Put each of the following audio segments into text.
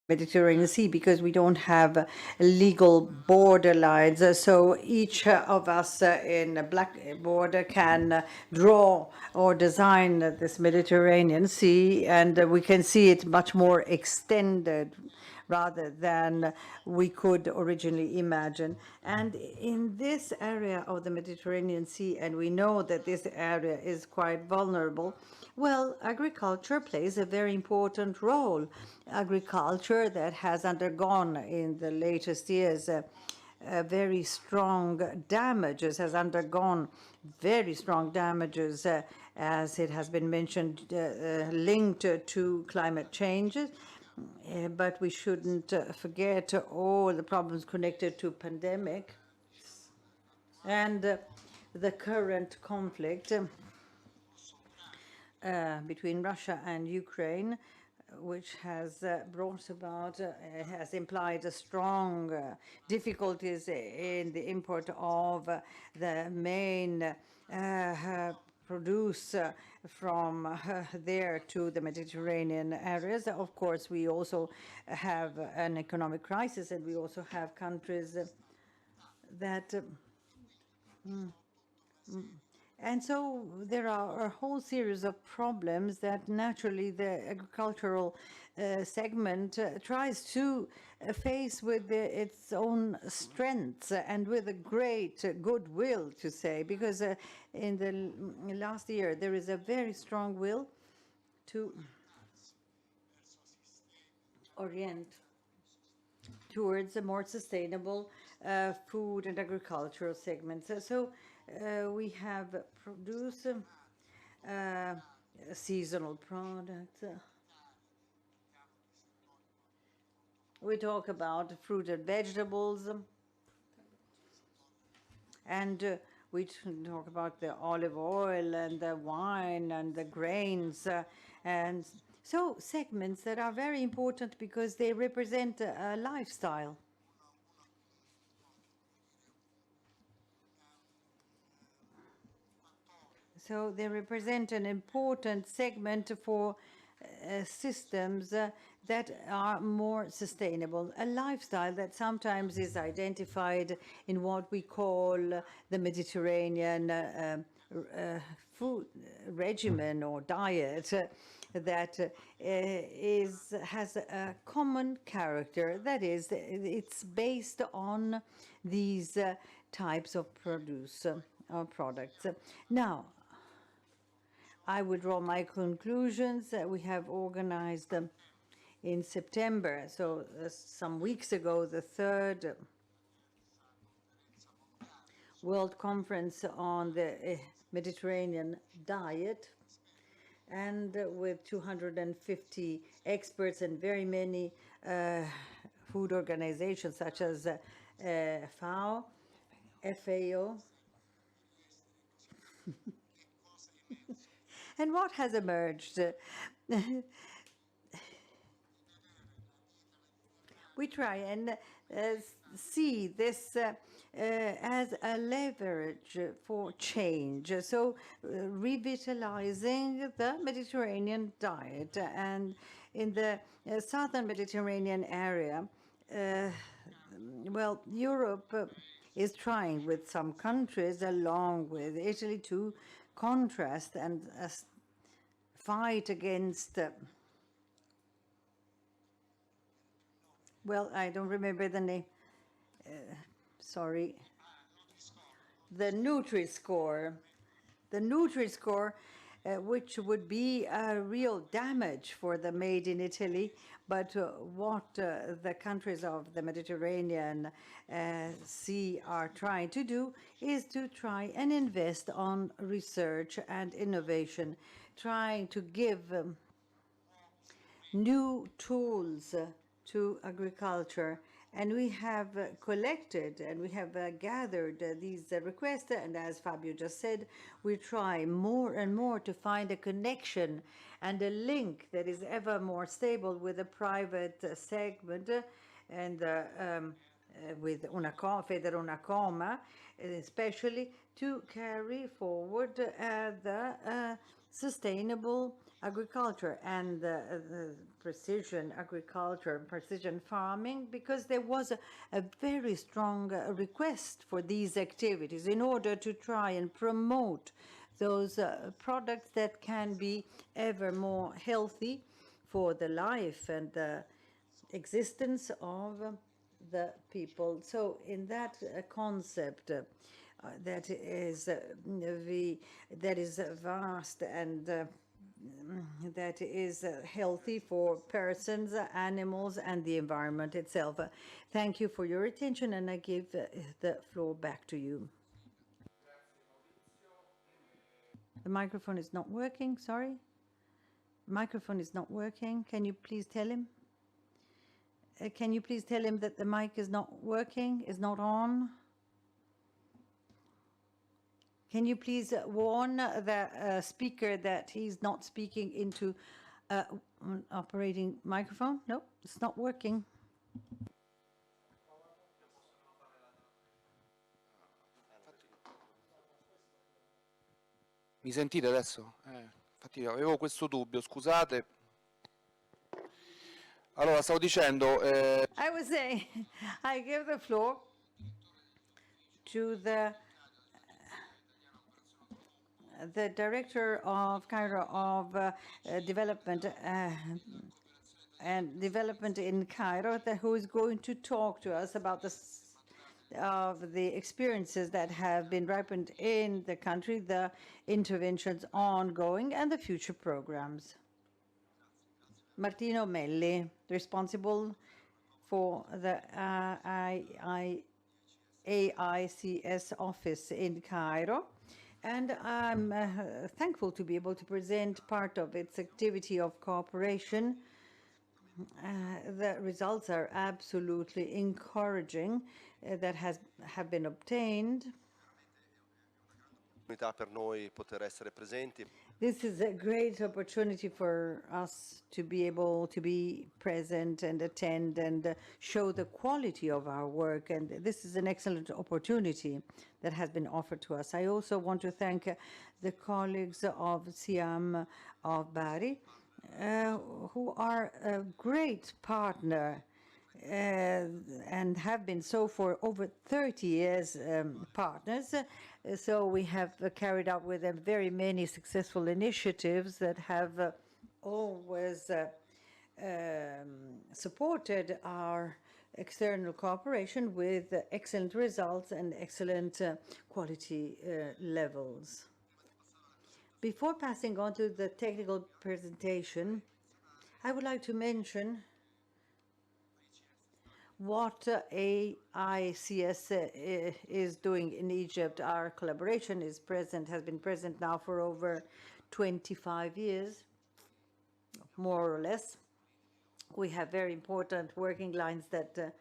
Mediterranean Sea, because we don't have legal borderlines. So each of us in a black border can draw or design this Mediterranean Sea, and we can see it much more extended rather than we could originally imagine. And in this area of the Mediterranean Sea, and we know that this area is quite vulnerable, well, agriculture plays a very important role. Agriculture that has undergone in the latest years very strong damages, has undergone very strong damages, as it has been mentioned, linked to climate changes. But we shouldn't forget all the problems connected to pandemic and the current conflict between Russia and Ukraine, which has brought about, has implied a strong difficulties in the import of the main produce from there to the Mediterranean areas. Of course, we also have an economic crisis, and we also have countries that and so there are a whole series of problems that naturally the agricultural segment tries to face with its own strengths and with a great goodwill, to say, because in the last year there is a very strong will to orient towards a more sustainable food and agricultural segments. So we have produce seasonal products. We talk about fruit and vegetables, and we talk about the olive oil and the wine and the grains, and so segments that are very important because they represent a lifestyle. So they represent an important segment for systems that are more sustainable. A lifestyle that sometimes is identified in what we call the Mediterranean food regimen or diet that has a common character. That is, it's based on these types of produce or products. Now, I will draw my conclusions. We have organized in September, so some weeks ago, the third World Conference on the Mediterranean Diet, and with 250 experts and very many food organizations such as FAO, FAO. And what has emerged? We try and see this as a leverage for change. So revitalizing the Mediterranean diet, and in the southern Mediterranean area, well, Europe is trying with some countries along with Italy to contrast and fight against well, I don't remember the name. Sorry. The Nutri-Score. The Nutri-Score, which would be a real damage for the Made in Italy, but what the countries of the Mediterranean Sea are trying to do is to try and invest on research and innovation, trying to give new tools to agriculture. And we have collected and we have gathered these requests. And as Fabio just said, we try more and more to find a connection and a link that is ever more stable with the private segment and with FederUnacoma, especially to carry forward the sustainable agriculture and the precision agriculture, precision farming, because there was a very strong request for these activities in order to try and promote those products that can be ever more healthy for the life and the existence of the people. So in that concept that is vast and that is healthy for persons, animals, and the environment itself. Thank you for your attention, and I give the floor back to you. The microphone is not working, sorry. Microphone is not working. Can you please tell him? Can you please tell him that the mic is not working, is not on? Can you please warn the speaker that he's not speaking into an operating microphone? No, it's not working. Mi sentite adesso? Infatti avevo questo dubbio, scusate. Allora, stavo dicendo... I was saying, I give the floor to the director of Cairo of development and development in Cairo, who is going to talk to us about the experiences that have been ripened in the country, the interventions ongoing, and the future programs. Martino Melli, responsible for the AICS office in Cairo. And I'm thankful to be able to present part of its activity of cooperation. The results are absolutely encouraging that have been obtained. Per noi poter essere presenti. This is a great opportunity for us to be able to be present and attend and show the quality of our work. And this is an excellent opportunity that has been offered to us. I also want to thank the colleagues of CIHEAM of Bari, who are a great partner and have been so for over 30 years partners. So we have carried out with them very many successful initiatives that have always supported our external cooperation with excellent results and excellent quality levels. Before passing on to the technical presentation, I would like to mention what AICS is doing in Egypt. Our collaboration has been present now for over 25 years, more or less. We have very important working lines that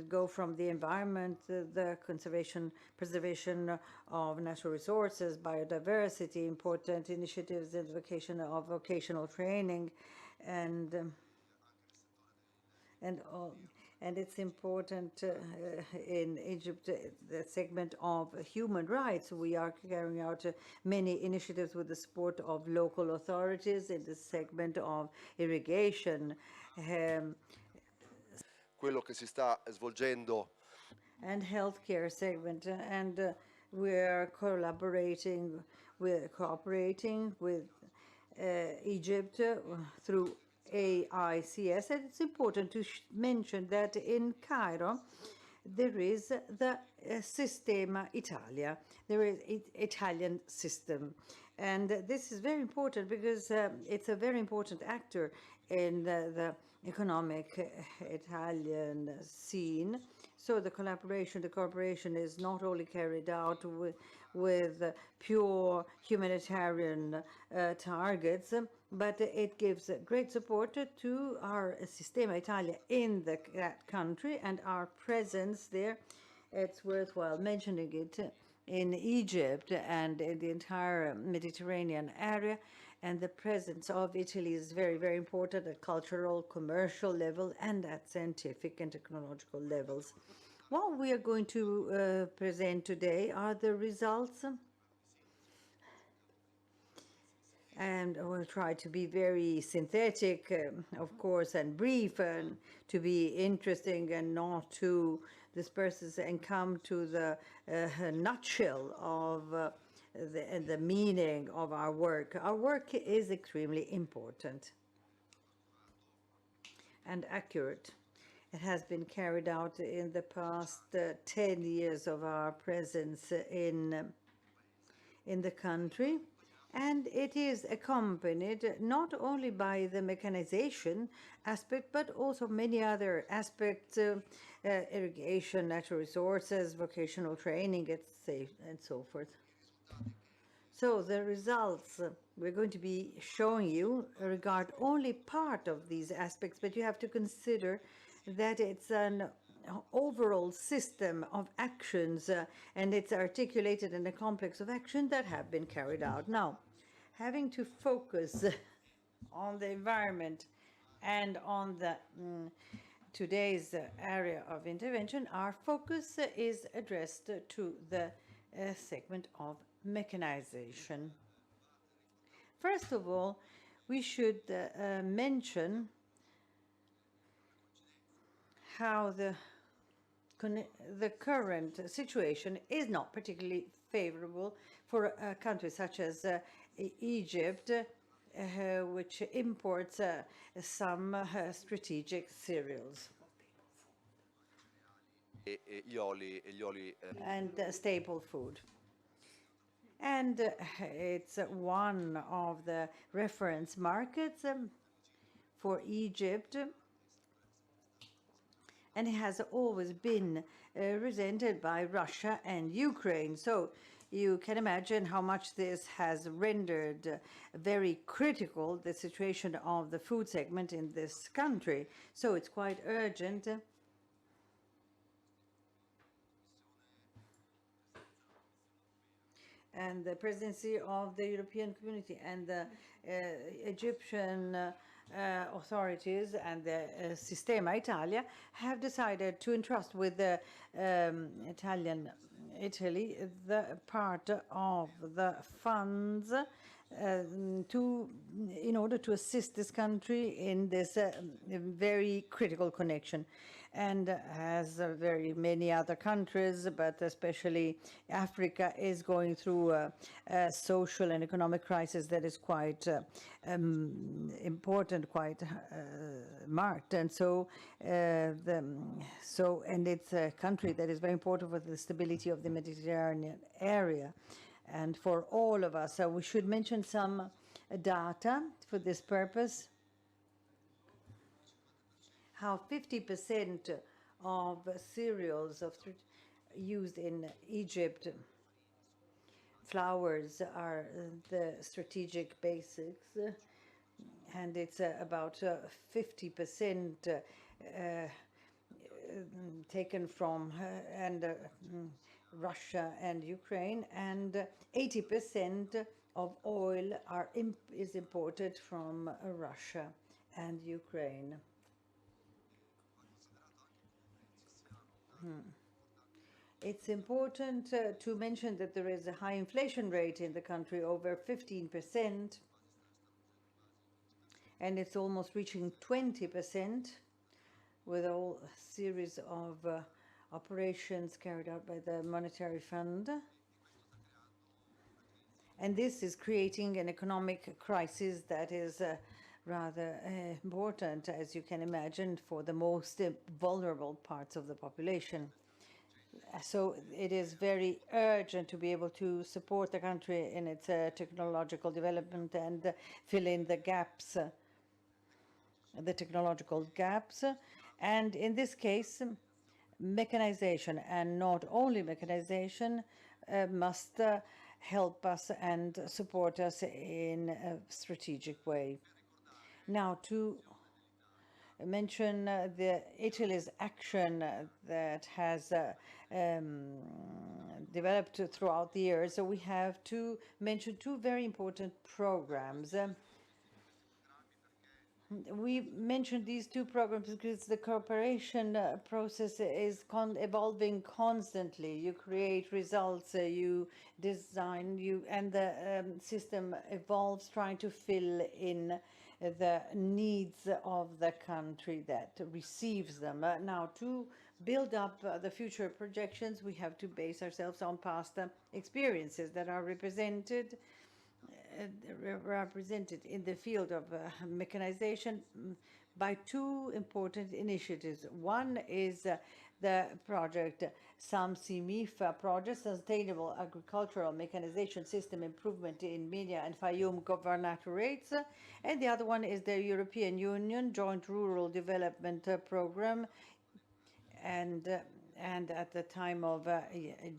go from the environment, the preservation of natural resources, biodiversity, important initiatives in the vocational training, and it's important in Egypt, the segment of human rights. We are carrying out many initiatives with the support of local authorities in the segment of irrigation. Quello che si sta svolgendo. And healthcare segment. And we're cooperating with Egypt through AICS, and it's important to mention that in Cairo there is the Sistema Italia, there is Italian system, and this is very important because it's a very important actor in the economic Italian scene. So the cooperation is not only carried out with pure humanitarian targets, but it gives great support to our Sistema Italia in that country and our presence there. It's worthwhile mentioning it in Egypt and in the entire Mediterranean area. And the presence of Italy is very, very important at cultural, commercial level and at scientific and technological levels. What we are going to present today are the results And we'll try to be very synthetic, of course, and brief, and to be interesting and not to disperse us and come to the nutshell of the meaning of our work. Our work is extremely important and accurate. It has been carried out in the past 10 years of our presence in the country. And it is accompanied not only by the mechanization aspect, but also many other aspects, irrigation, natural resources, vocational training, and so forth. So the results we're going to be showing you regard only part of these aspects, but you have to consider that it's an overall system of actions, and it's articulated in a complex of action that have been carried out. Now, having to focus on the environment and on the today's area of intervention, our focus is addressed to the segment of mechanization. First of all, we should mention how the current situation is not particularly favorable for a country such as Egypt, which imports some strategic cereals and staple food. And it's one of the reference markets for Egypt, and it has always been resented by Russia and Ukraine. So you can imagine how much this has rendered very critical the situation of the food segment in this country. So it's quite urgent. And the presidency of the European Community and the Egyptian authorities and the Sistema Italia have decided to entrust with the Italy the part of the funds in order to assist this country in this very critical connection. And as very many other countries, but especially Africa, is going through a social and economic crisis that is quite important, quite marked. And so, and it's a country that is very important for the stability of the Mediterranean area. And for all of us, we should mention some data for this purpose. How 50% of cereals used in Egypt, flours, are the strategic basics, and it's about 50% taken from Russia and Ukraine, and 80% of oil is imported from Russia and Ukraine. It's important to mention that there is a high inflation rate in the country, over 15%, and it's almost reaching 20% with a whole series of operations carried out by the Monetary Fund. And this is creating an economic crisis that is rather important, as you can imagine, for the most vulnerable parts of the population. So it is very urgent to be able to support the country in its technological development and fill in the gaps, the technological gaps. And in this case, mechanization, and not only mechanization, must help us and support us in a strategic way. Now, to mention Italy's action that has developed throughout the years, so we have to mention two very important programs. We mentioned these two programs because the cooperation process is evolving constantly. You create results, you design, and the system evolves, trying to fill in the needs of the country that receives them. Now, to build up the future projections, we have to base ourselves on past experiences that are represented in the field of mechanization by two important initiatives. One is the project SAMSIMIFA project, Sustainable Agricultural Mechanization System Improvement in Minya and Fayoum governorates, and the other one is the European Union Joint Rural Development Program, and at the time of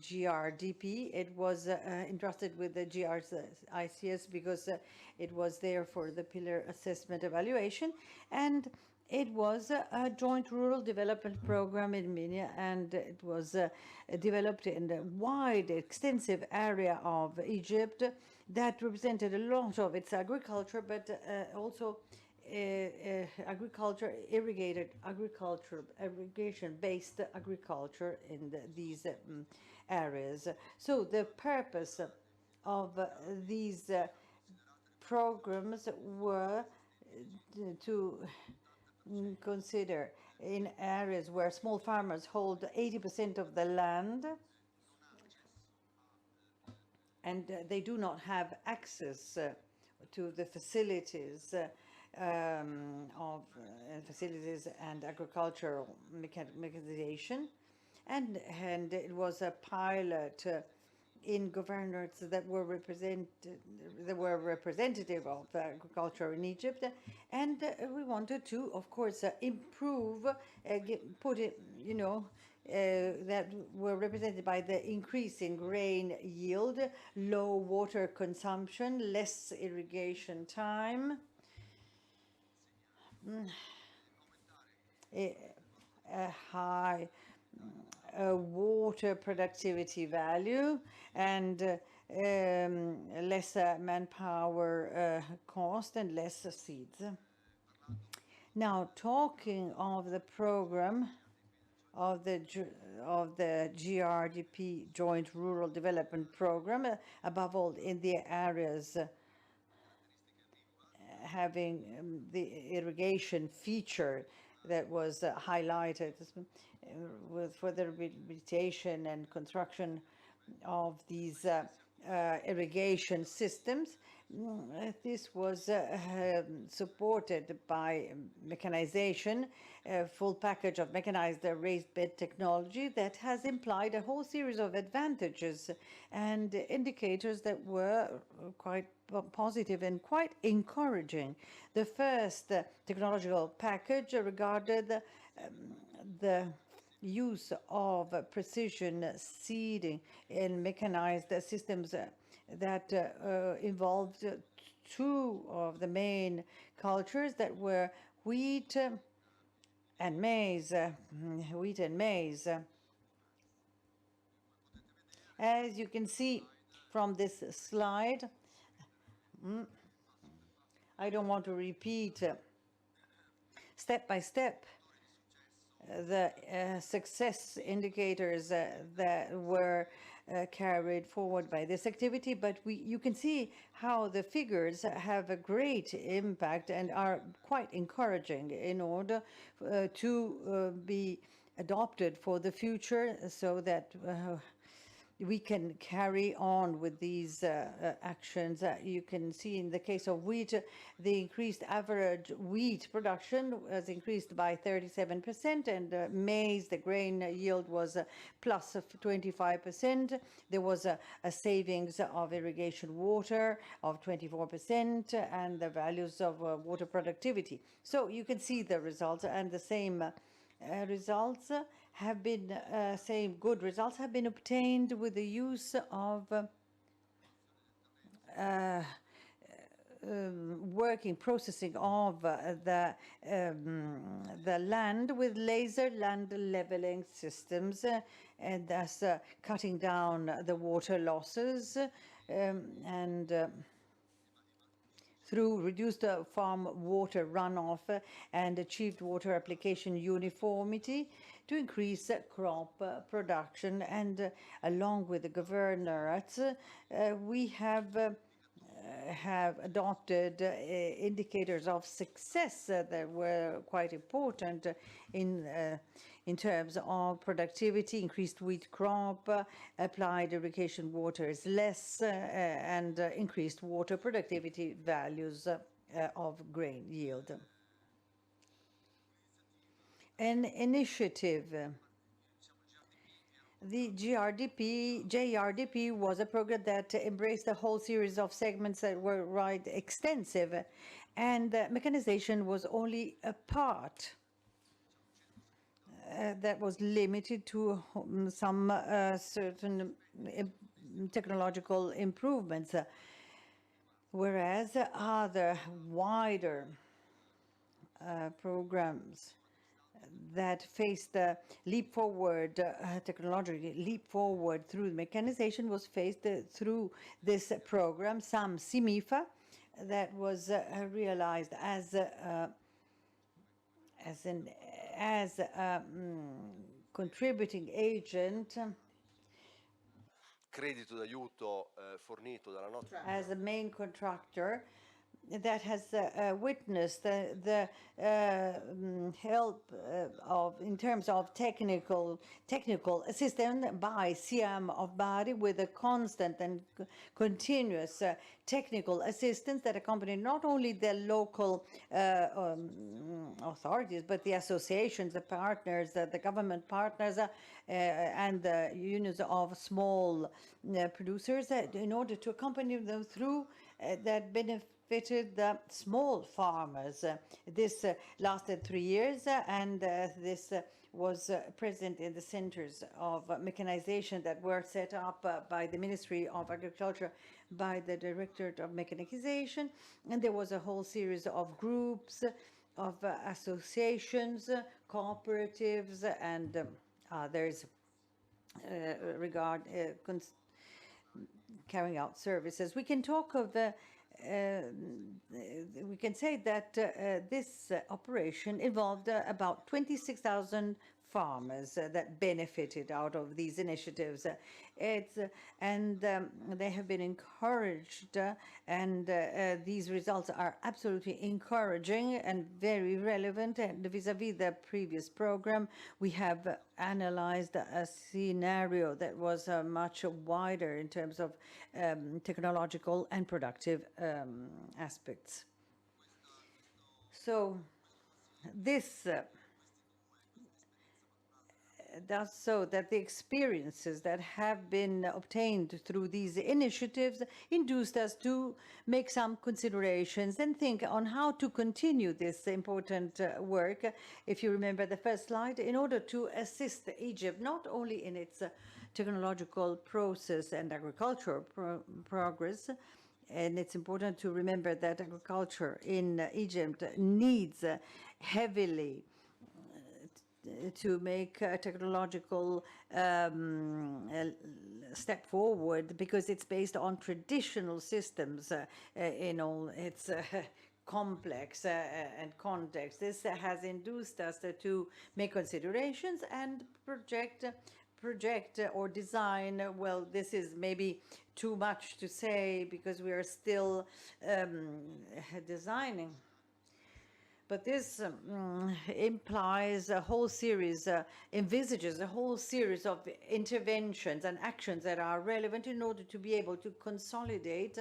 GRDP, it was entrusted with the ICS because it was there for the pillar assessment evaluation, and it was a joint rural development program in Minya, and it was developed in a wide, extensive area of Egypt that represented a lot of its agriculture, but also agriculture, irrigation-based agriculture in these areas. So the purpose of these programs were to consider in areas where small farmers hold 80% of the land and they do not have access to the facilities facilities and agricultural mechanization, and it was a pilot in governorates that were representative of agriculture in Egypt, and we wanted to, of course, improve, put it, that were represented by the increase in grain yield, low water consumption, less irrigation time, a high water productivity value, and less manpower cost and less seeds. Now, talking of the program of the GRDP Joint Rural Development Program, above all in the areas having the irrigation feature that was highlighted with further rehabilitation and construction of these irrigation systems. This was supported by mechanization, a full package of mechanized raised bed technology that has implied a whole series of advantages and indicators that were quite positive and quite encouraging. The first technological package regarded the use of precision seeding in mechanized systems that involved two of the main cultures that were wheat and maize. As you can see from this slide, I don't want to repeat step by step the success indicators that were carried forward by this activity, but you can see how the figures have a great impact and are quite encouraging in order to be adopted for the future, so that we can carry on with these actions. You can see in the case of wheat, the increased average wheat production was increased by 37%, and maize, the grain yield was plus 25%. There was a savings of irrigation water of 24% and the values of water productivity. So you can see the results, and the same results have been good results have been obtained with the use of processing of the land with laser land leveling systems, and thus cutting down the water losses, and through reduced farm water runoff and achieved water application uniformity to increase crop production. And along with the governorates, we have adopted indicators of success that were quite important in terms of productivity, increased wheat crop, applied irrigation water is less, and increased water productivity values of grain yield. An initiative. The JRDP was a program that embraced a whole series of segments that were quite extensive, and mechanization was only a part that was limited to some certain technological improvements, whereas other wider programs that faced the leap forward, technologically leap forward through mechanization was faced through this program, SAMSIMIFA, that was realized as a contributing agent, credito d'aiuto fornito dalla nostra as a main contractor that has witnessed the help of, in terms of technical assistance by CIHEAM of Bari, with a constant and continuous technical assistance that accompanied not only the local authorities, but the associations, the partners, the government partners, and the unions of small producers, in order to accompany them through that benefited the small farmers. This lasted 3 years, and this was present in the centers of mechanization that were set up by the Ministry of Agriculture, by the Directorate of Mechanization, and there was a whole series of groups, of associations, cooperatives, and others carrying out services. We can talk of the we can say that this operation involved about 26,000 farmers that benefited out of these initiatives. And they have been encouraged, and these results are absolutely encouraging and very relevant. And vis-a-vis the previous program, we have analyzed a scenario that was much wider in terms of technological and productive aspects. So this does so that the experiences that have been obtained through these initiatives induced us to make some considerations and think on how to continue this important work. If you remember the first slide, in order to assist Egypt not only in its technological process and agricultural progress, and it's important to remember that agriculture in Egypt needs heavily to make a technological step forward, because it's based on traditional systems in all its complex and context. This has induced us to make considerations and project or design. Well, this is maybe too much to say because we are still designing. But this implies a whole series, envisages a whole series of interventions and actions that are relevant in order to be able to consolidate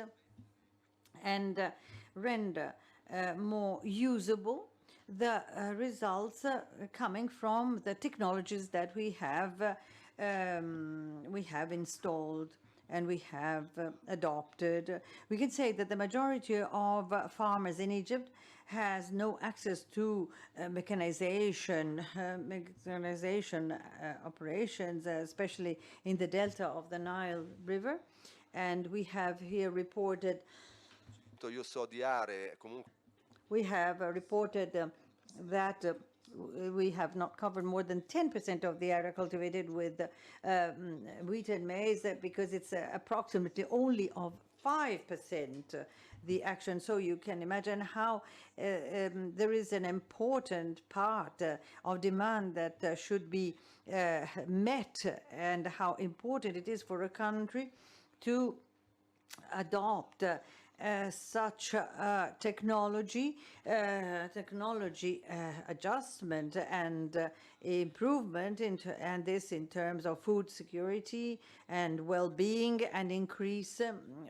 and render more usable the results coming from the technologies that we have installed and we have adopted. We can say that the majority of farmers in Egypt has no access to mechanization operations, especially in the delta of the Nile River. And we have here reported we have reported that we have not covered more than 10% of the area cultivated with wheat and maize, because it's approximately only of 5% the action. So you can imagine how there is an important part of demand that should be met, and how important it is for a country to adopt such technology adjustment and improvement and this in terms of food security and well-being and increase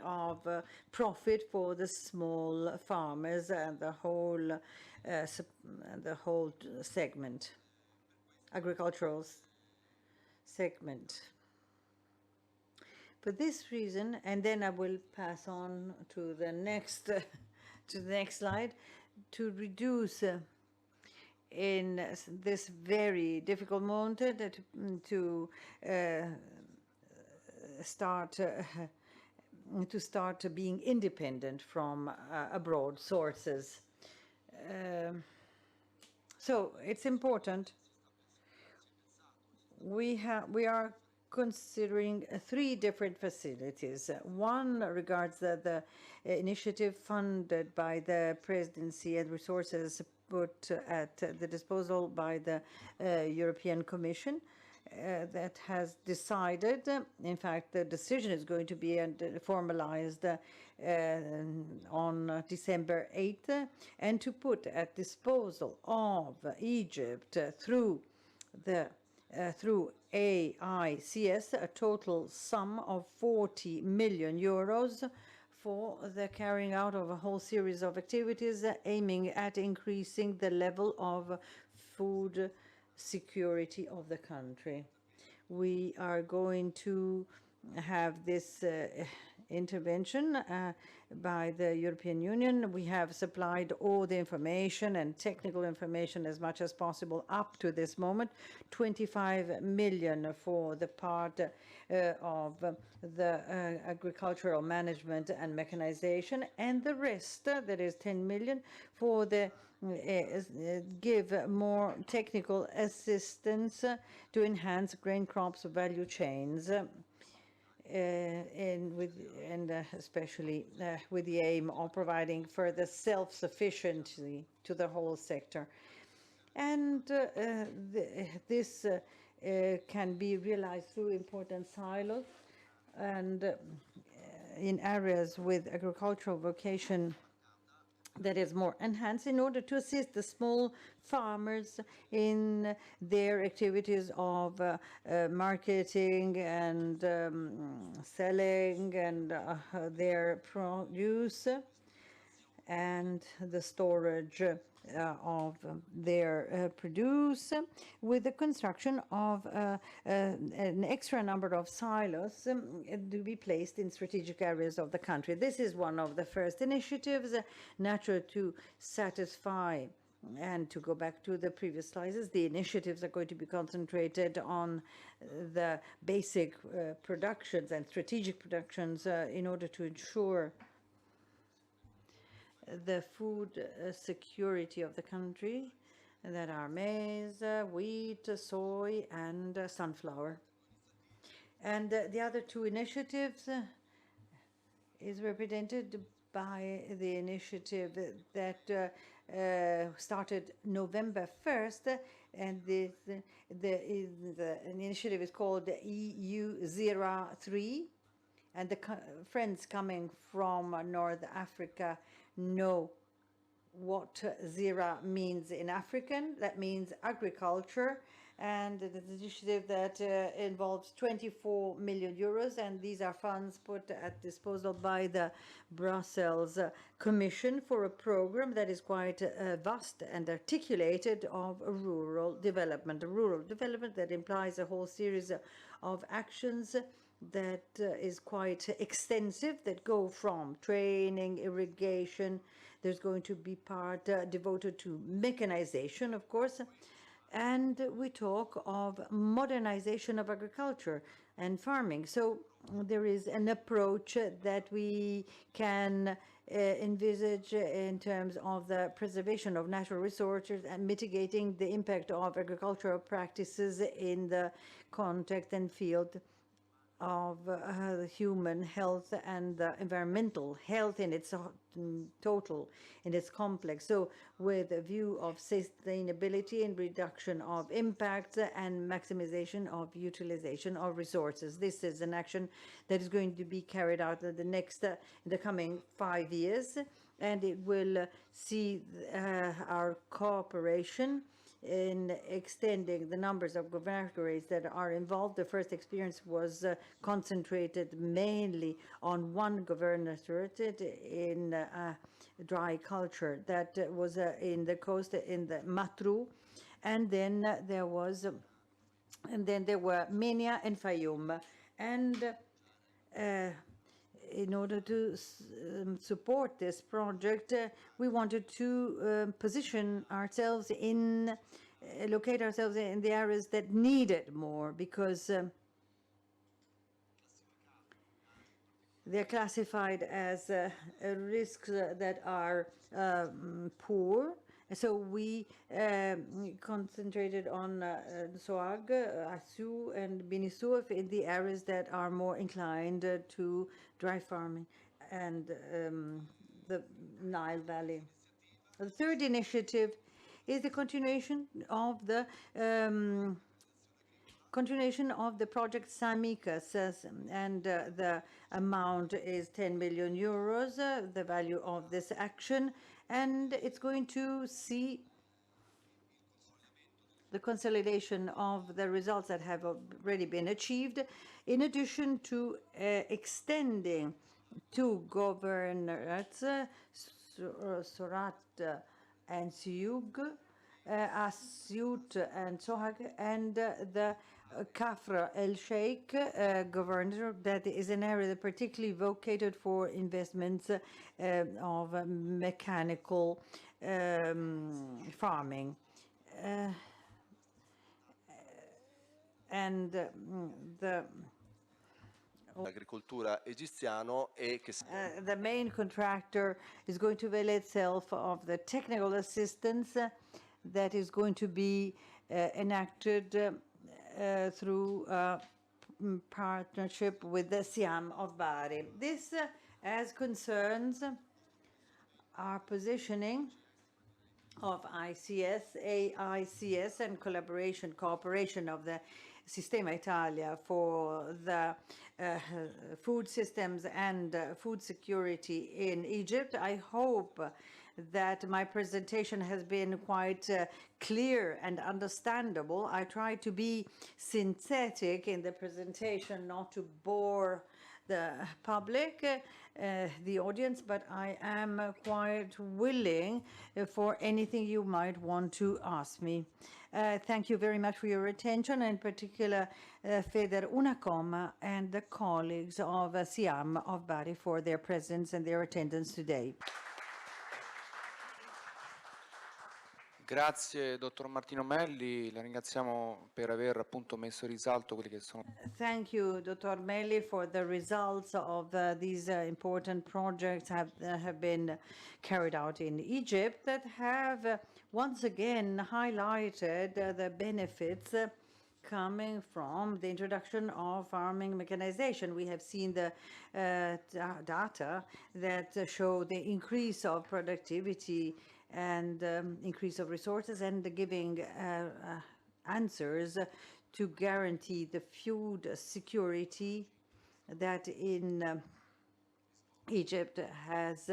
of profit for the small farmers and the whole segment, agricultural segment. For this reason, and then I will pass on to the next slide, to reduce in this very difficult moment to start being independent from abroad sources. So it's important. We are considering three different facilities. One regards the initiative funded by the presidency and resources put at the disposal by the European Commission that has decided, in fact, the decision is going to be formalized on December 8th, and to put at disposal of Egypt through AICS a total sum of 40 million euros for the carrying out of a whole series of activities aiming at increasing the level of food security of the country. We are going to have this intervention by the European Union. We have supplied all the information and technical information as much as possible up to this moment. 25 million for the part of the agricultural management and mechanization, and the rest, that is 10 million, for the give more technical assistance to enhance grain crops value chains. Especially with the aim of providing further self-sufficiency to the whole sector. And this can be realized through important silos and in areas with agricultural vocation that is more enhanced, in order to assist the small farmers in their activities of marketing and selling and their produce and the storage of their produce, with the construction of an extra number of silos to be placed in strategic areas of the country. This is one of the first initiatives, natural to satisfy. And to go back to the previous slides, the initiatives are going to be concentrated on the basic productions and strategic productions in order to ensure the food security of the country, that are maize, wheat, soy, and sunflower. And the other two initiatives is represented by the initiative that started November 1st, and the initiative is called EU03. And the friends coming from North Africa know what Zira means in African. That means agriculture, and the initiative that involves 24 million euros, and these are funds put at disposal by the Brussels Commission for a program that is quite vast and articulated of rural development that implies a whole series of actions that is quite extensive, that go from training, irrigation. There's going to be part devoted to mechanization, of course, and we talk of modernization of agriculture and farming. So there is an approach that we can envisage in terms of the preservation of natural resources and mitigating the impact of agricultural practices in the context and field of human health and environmental health in its total, in its complex. So with a view of sustainability and reduction of impact and maximization of utilization of resources. This is an action that is going to be carried out in the coming 5 years, and it will see our cooperation in extending the numbers of governorates that are involved. The first experience was concentrated mainly on one governorate in dry culture that was in the coast, in the Matru, and then there were Menia and Fayoum, and in order to support this project, we wanted to locate ourselves in the areas that need it more, because they're classified as risks that are poor. So we concentrated on Soag, Asu, and Binisuf in the areas that are more inclined to dry farming and the Nile Valley. The third initiative is the continuation of the project SAMICAS, and the amount is 10 million euros, the value of this action, and it's going to see the consolidation of the results that have already been achieved, in addition to extending two governorates, Sorat and Siug, Asyut and Sohag, and the Kafr El Sheikh governor, that is an area particularly vocated for investments of mechanical farming. And L'agricoltura egiziano the main contractor is going to avail itself of the technical assistance that is going to be enacted through partnership with the CIHEAM of Bari. This as concerns our positioning of AICS, and cooperation of the Sistema Italia for the food systems and food security in Egypt. I hope that my presentation has been quite clear and understandable. I try to be synthetic in the presentation, not to bore the public, the audience, but I am quite willing for anything you might want to ask me. Thank you very much for your attention, in particular FederUnacoma and the colleagues of CIHEAM of Bari for their presence and their attendance today. Grazie, dottor Martino Melli, la ringraziamo per aver appunto messo in risalto quelli che sono. Thank you, Dr. Melli, for the results of these important projects have been carried out in Egypt that have once again highlighted the benefits coming from the introduction of farming mechanization. We have seen the data that show the increase of productivity and increase of resources, and giving answers to guarantee the food security that in Egypt has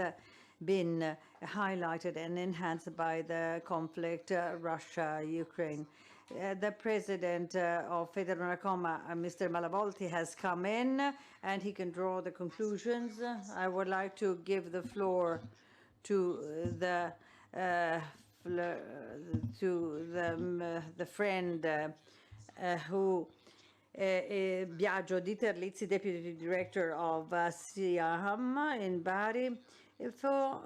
been highlighted and enhanced by the conflict Russia-Ukraine. The president of FederUnacoma, Mr. Malavolti, has come in, and he can draw the conclusions. I would like to give the floor to the friend who Biagio Di Terlizzi, Deputy Director of CIHEAM in Bari, for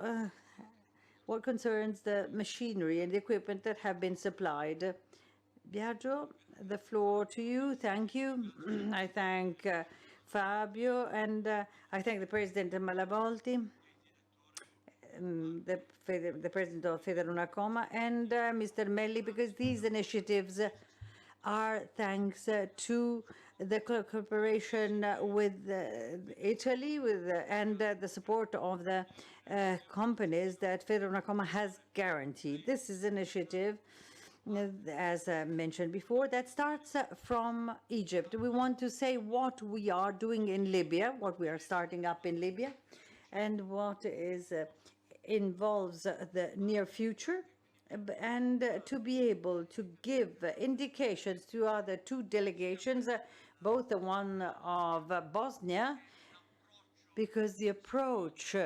what concerns the machinery and the equipment that have been supplied. Biagio, the floor to you. Thank you. I thank Fabio, and I thank the President Malavolti, the President of FederUnacoma, and Mr. Melli, because these initiatives are thanks to the cooperation with Italy and the support of the companies that FederUnacoma has guaranteed. This is an initiative, as mentioned before, that starts from Egypt. We want to say what we are doing in Libya, what we are starting up in Libya, and what is involves the near future, and to be able to give indications to other two delegations, both the one of Bosnia, because the approach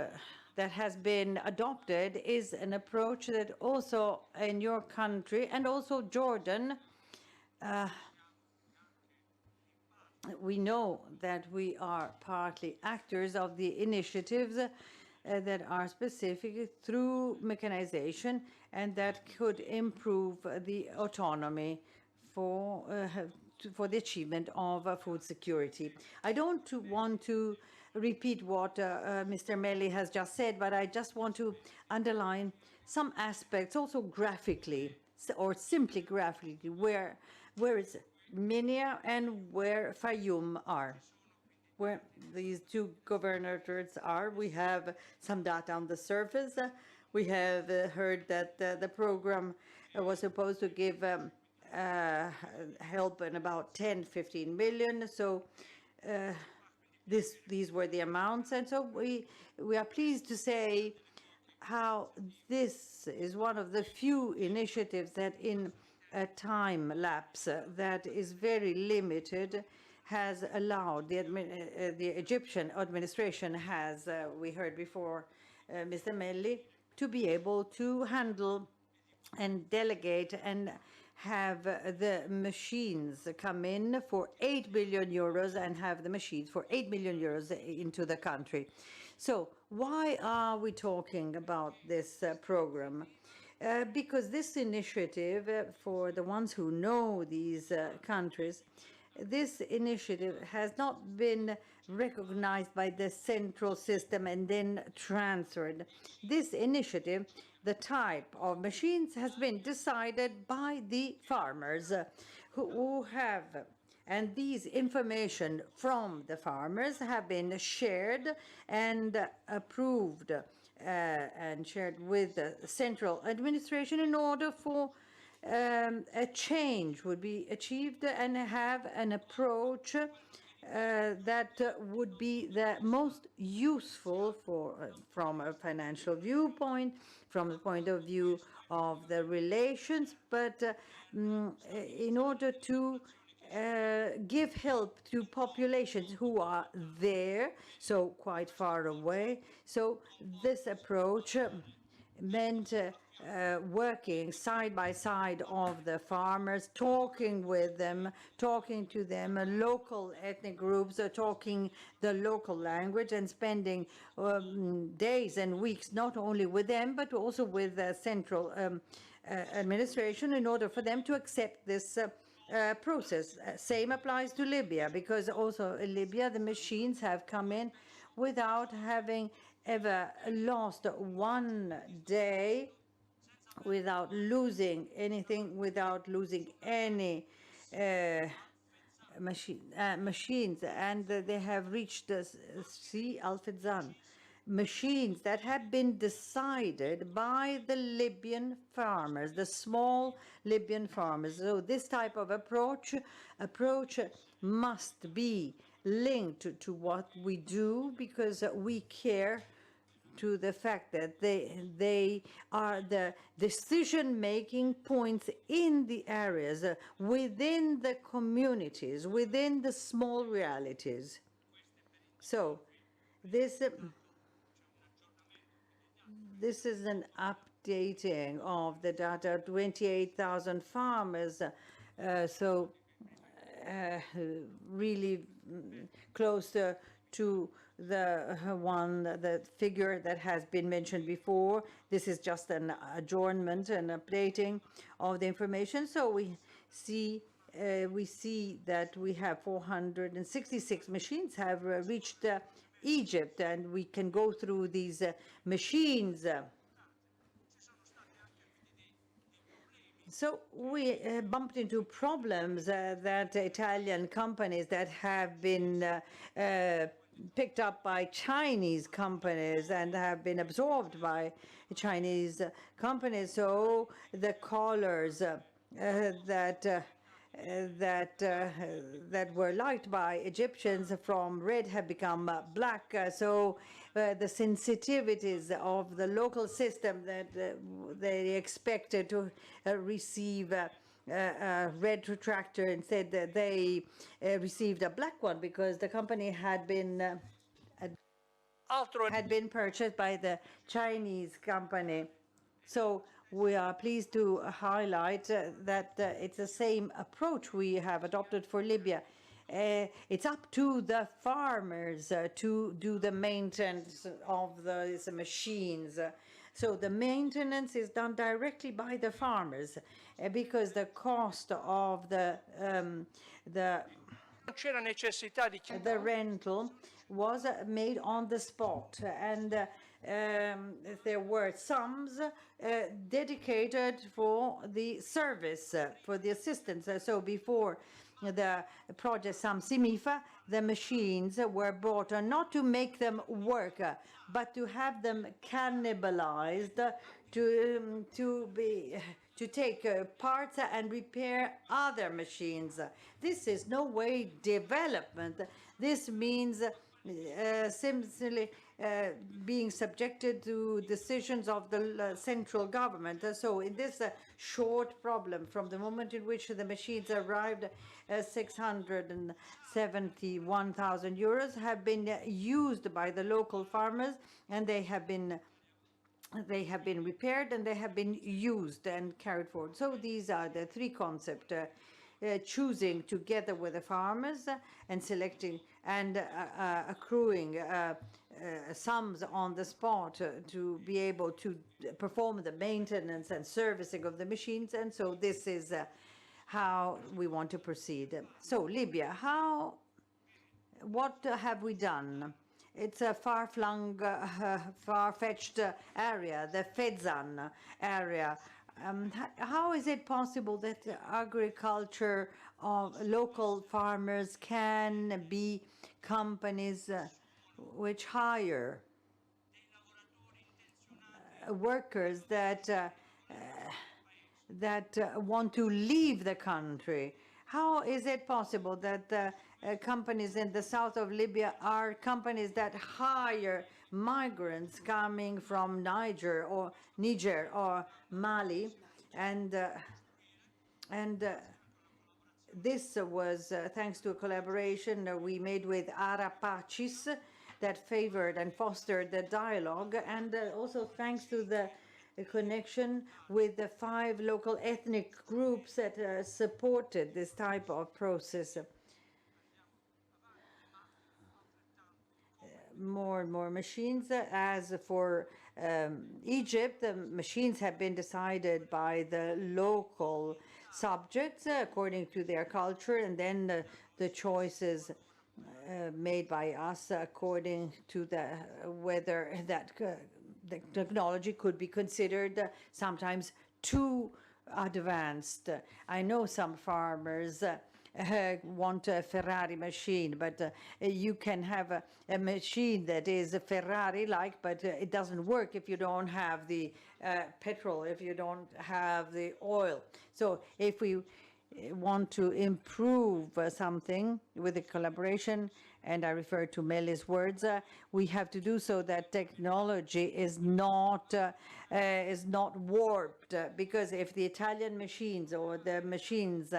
that has been adopted is an approach that also in your country and also Jordan, we know that we are partly actors of the initiatives that are specific through mechanization and that could improve the autonomy for the achievement of food security. I don't want to repeat what Mr. Melli has just said, but I just want to underline some aspects also graphically, or simply graphically, where is Minia and where Fayoum are. Where these two governorates are. We have some data on the surface. We have heard that the program was supposed to give help in about 10-15 million. So these were the amounts. And so we are pleased to say how this is one of the few initiatives that in a time lapse that is very limited has allowed the Egyptian administration has, we heard before Mr. Melli, to be able to handle and delegate and have the machines come in for 8 billion euros and have the machines for 8 million euros into the country. So why are we talking about this program? Because this initiative, for the ones who know these countries, this initiative has not been recognized by the central system and then transferred. This initiative, the type of machines, has been decided by the farmers who have, and these information from the farmers have been shared and approved and shared with the central administration in order for a change would be achieved and have an approach that would be the most useful from a financial viewpoint, from the point of view of the relations, but in order to give help to populations who are there, so quite far away. So this approach meant working side by side of the farmers, talking with them, talking to them, local ethnic groups, talking the local language and spending days and weeks not only with them but also with the central administration in order for them to accept this process. Same applies to Libya, because also in Libya the machines have come in without having ever lost one day, without losing anything, without losing any machines, and they have reached the Al-Fadzan, machines that have been decided by the Libyan farmers, the small Libyan farmers. So this type of approach must be linked to what we do, because we care to the fact that they are the decision-making points in the areas, within the communities, within the small realities. So this is an updating of the data, 28,000 farmers, so really close to the figure that has been mentioned before. This is just an adjournment and updating of the information. So we see that we have 466 machines have reached Egypt, and we can go through these So we bumped into problems that Italian companies that have been picked up by Chinese companies and have been absorbed by Chinese companies. So the collars that were liked by Egyptians from red have become black. So the sensitivities of the local system that they expected to receive a red tractor, instead they received a black one because the company had been purchased by the Chinese company. So we are pleased to highlight that it's the same approach we have adopted for Libya. It's up to the farmers to do the maintenance of these machines. So the maintenance is done directly by the farmers because the cost of the rental was made on the spot, and there were sums dedicated for the service, for the assistance. So before the project SAMSIMIFA, the machines were bought not to make them work, but to have them cannibalized, to take parts and repair other machines. This is no way development. This means simply being subjected to decisions of the central government. So in this short problem, from the moment in which the machines arrived, 671,000 euros have been used by the local farmers, and they have been repaired and they have been used and carried forward. So these are the three concepts. Choosing together with the farmers and selecting and accruing sums on the spot to be able to perform the maintenance and servicing of the machines. And so this is how we want to proceed. So Libya, what have we done? It's a far-flung, far-fetched area, the Fezzan area. How is it possible that agriculture of local farmers can be companies which hire workers that want to leave the country? How is it possible that companies in the south of Libya are companies that hire migrants coming from Niger or Mali, and this was thanks to a collaboration we made with AICS that favored and fostered the dialogue, and also thanks to the connection with the 5 local ethnic groups that supported this type of process. More and more machines. As for Egypt, the machines have been decided by the local subjects according to their culture, and then the choices made by us according to whether that the technology could be considered sometimes too advanced. I know some farmers want a Ferrari machine, but you can have a machine that is a Ferrari-like, but it doesn't work if you don't have the petrol, if you don't have the oil. So if we want to improve something with the collaboration, and I refer to Meli's words, we have to do so that technology is not warped, because if the Italian machines or the machines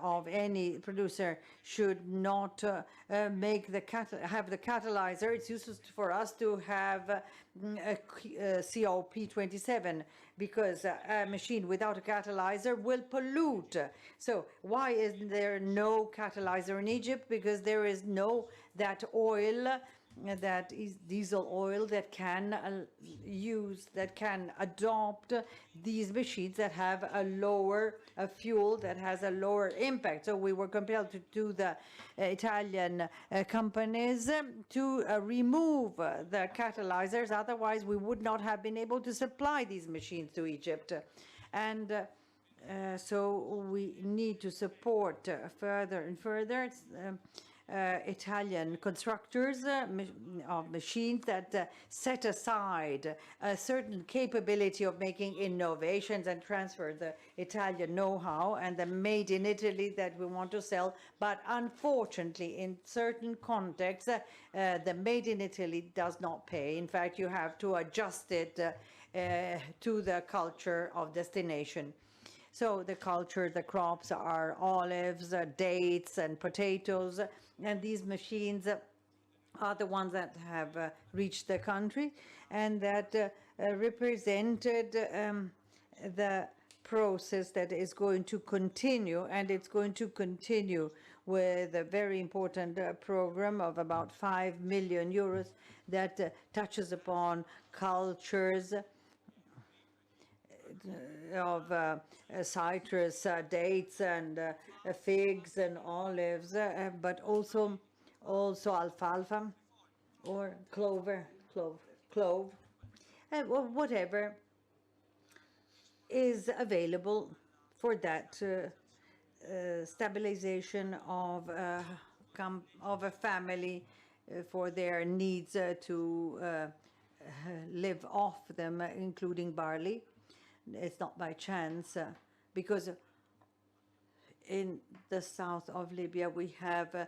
of any producer should not have the catalyzer, it's useless for us to have a COP27, because a machine without a catalyzer will pollute. So why is there no catalyzer in Egypt? Because there is no that oil, that is diesel oil, that can adopt these machines that have a lower fuel, that has a lower impact. So we were compelled to do the Italian companies to remove the catalyzers. Otherwise, we would not have been able to supply these machines to Egypt. And so we need to support further and further Italian constructors of machines that set aside a certain capability of making innovations and transfer the Italian know-how and the made in Italy that we want to sell. But unfortunately, in certain contexts, the made in Italy does not pay. In fact, you have to adjust it to the culture of destination. So the culture, the crops are olives, dates, and potatoes, and these machines are the ones that have reached the country and that represented the process that is going to continue, and it's going to continue with a very important program of about 5 million euros that touches upon cultures of citrus, dates, and figs and olives, but also alfalfa or clove, or whatever is available for that stabilization of a family for their needs to live off them, including barley. It's not by chance, because in the south of Libya we have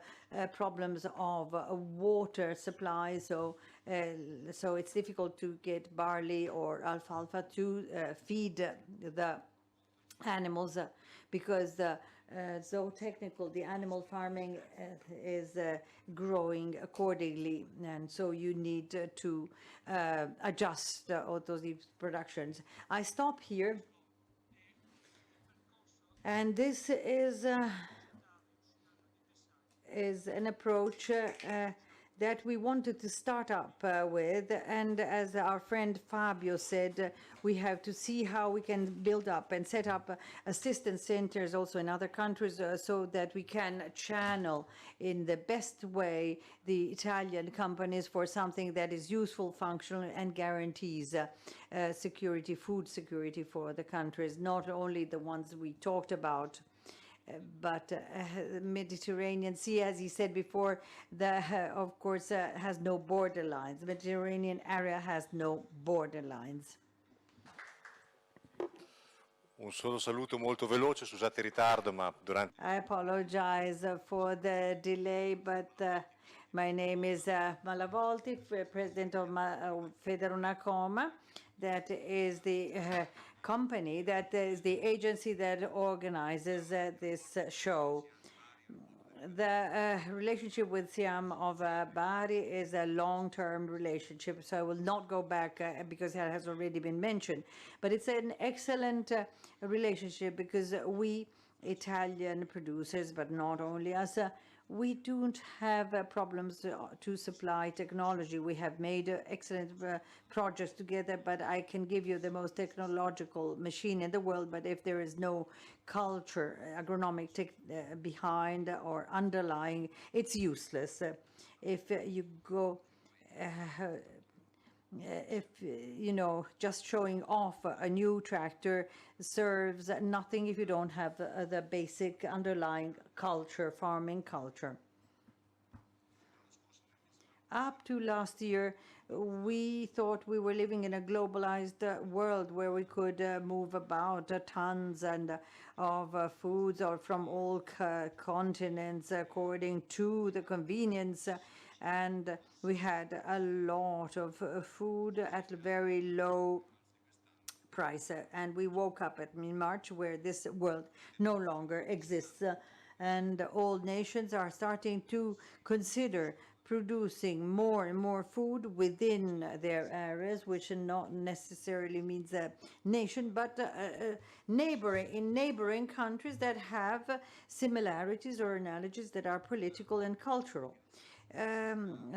problems of water supply, so it's difficult to get barley or alfalfa to feed the animals because the zootechnical, the animal farming is growing accordingly, and so you need to adjust all those productions. I stop here, and this is an approach that we wanted to start up with, and as our friend Fabio said, we have to see how we can build up and set up assistance centers also in other countries so that we can channel in the best way the Italian companies for something that is useful, functional, and guarantees security, food security for the countries, not only the ones we talked about, but the Mediterranean Sea, as he said before, of course, has no borderlines. The Mediterranean area has no borderlines. Un solo saluto molto veloce, scusate il ritardo, ma durante... I apologize for the delay, but my name is Malavolti, president of FederUnacoma. That is the company, that is the agency that organizes this show. The relationship with CIHEAM of Bari is a long-term relationship, so I will not go back because it has already been mentioned. But it's an excellent relationship because we Italian producers, but not only us, we don't have problems to supply technology. We have made excellent projects together, but I can give you the most technological machine in the world, but if there is no culture, agronomic behind or underlying, it's useless. If you go just showing off a new tractor serves nothing if you don't have the basic underlying culture, farming culture. Up to last year, we thought we were living in a globalized world where we could move about tons of foods or from all continents according to the convenience. And we had a lot of food at a very low price. And we woke up in March where this world no longer exists. And all nations are starting to consider producing more and more food within their areas, which not necessarily means a nation, but neighboring countries that have similarities or analogies that are political and cultural.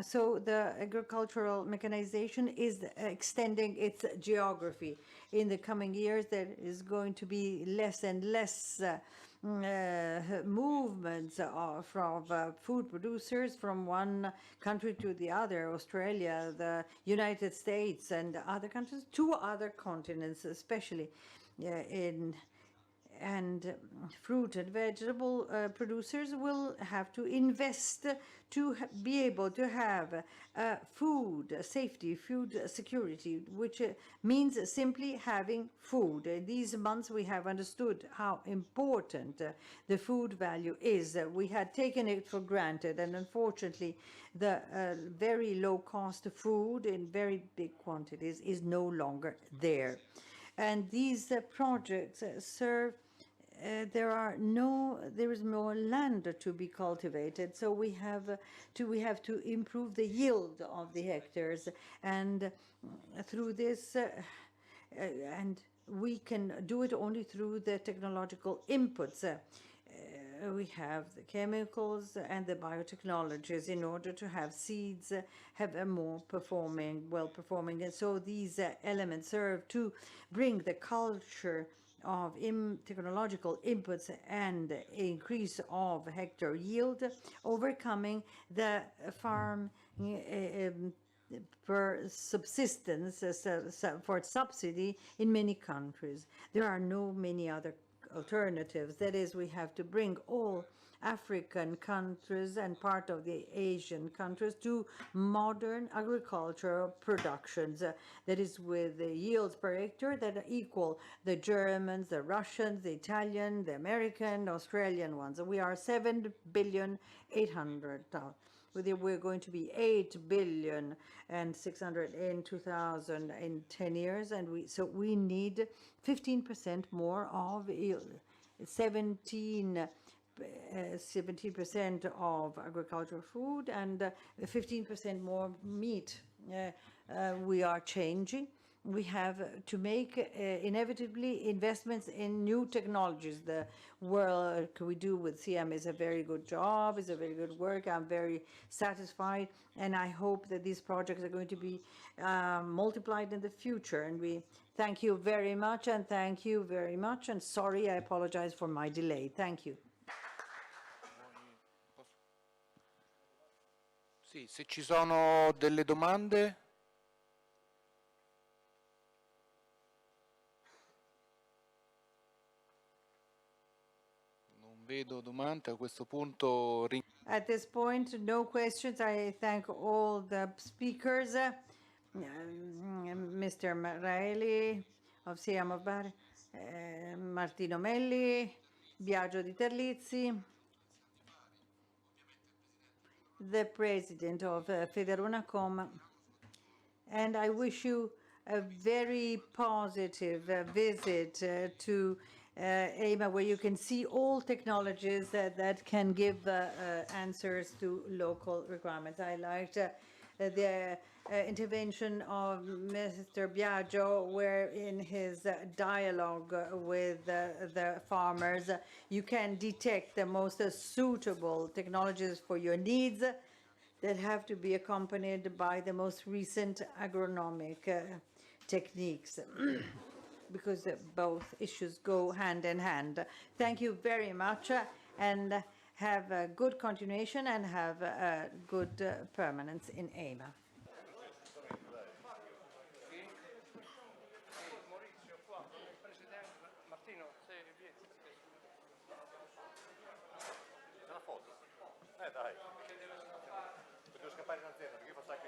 So the agricultural mechanization is extending its geography. In the coming years, there is going to be less and less movements from food producers from one country to the other, Australia, the United States, and other countries, to other continents especially. and fruit and vegetable producers will have to invest to be able to have food safety, food security, which means simply having food. In these months, we have understood how important the food value is. We had taken it for granted, and unfortunately, the very low-cost food in very big quantities is no longer there. And these projects serve there is more land to be cultivated, so we have to improve the yield of the hectares, and through this and we can do it only through the technological inputs. We have the chemicals and the biotechnologies in order to have seeds have a more well performing, and so these elements serve to bring the culture of technological inputs and increase of hectare yield, overcoming the farm for subsistence for subsidy in many countries. There are no many other alternatives. That is, we have to bring all African countries and part of the Asian countries to modern agricultural productions, that is with the yields per hectare that equal the Germans, the Russians, the Italian, the American, Australian ones. We are 7,800,000,000. We're going to be 8,600,000,000 in 2000 in 10 years, and we need 15% more of 17% of agricultural food and 15% more meat. We are changing. We have to make inevitably investments in new technologies. The work we do with CIHEAM is a very good job, is a very good work. I'm very satisfied, and I hope that these projects are going to be multiplied in the future. And we thank you very much, and thank you very much. And sorry, I apologize for my delay. Thank you. Sì, se ci sono delle domande. Non vedo domande a questo punto. At this point, no questions. I thank all the speakers, Mr. Maraeli of CIHEAM of Bari, Martino Melli, Biagio di Terlizzi, the president of FederUnacoma, and I wish you a very positive visit to EMA, where you can see all technologies that can give answers to local requirements. I liked the intervention of Mr. Biagio, where in his dialogue with the farmers, you can detect the most suitable technologies for your needs that have to be accompanied by the most recent agronomic techniques. Because both issues go hand in hand. Thank you very much, and have a good continuation and have a good permanence in EMA. Dai, devo scappare in azienda perché io faccio anche